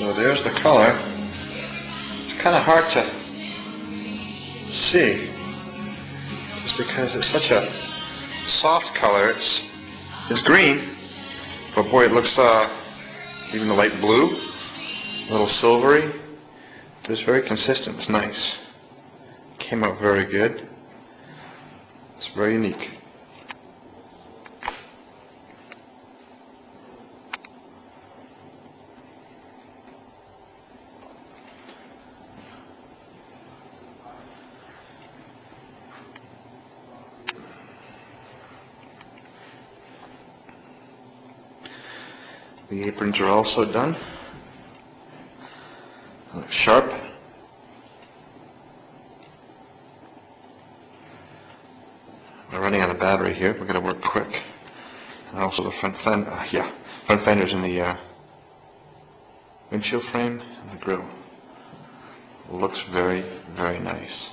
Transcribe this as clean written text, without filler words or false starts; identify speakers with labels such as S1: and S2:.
S1: So there's the color. It's kind of hard to see just because it's such a soft color. It's green, but boy, it looks even the light blue, a little silvery, but it's very consistent. It's nice. Came out very good. It's very unique. The aprons are also done. Look sharp. We're running out of battery here. We're going to work quick. And also the front fenders in the windshield frame and the grille. Looks very, very nice.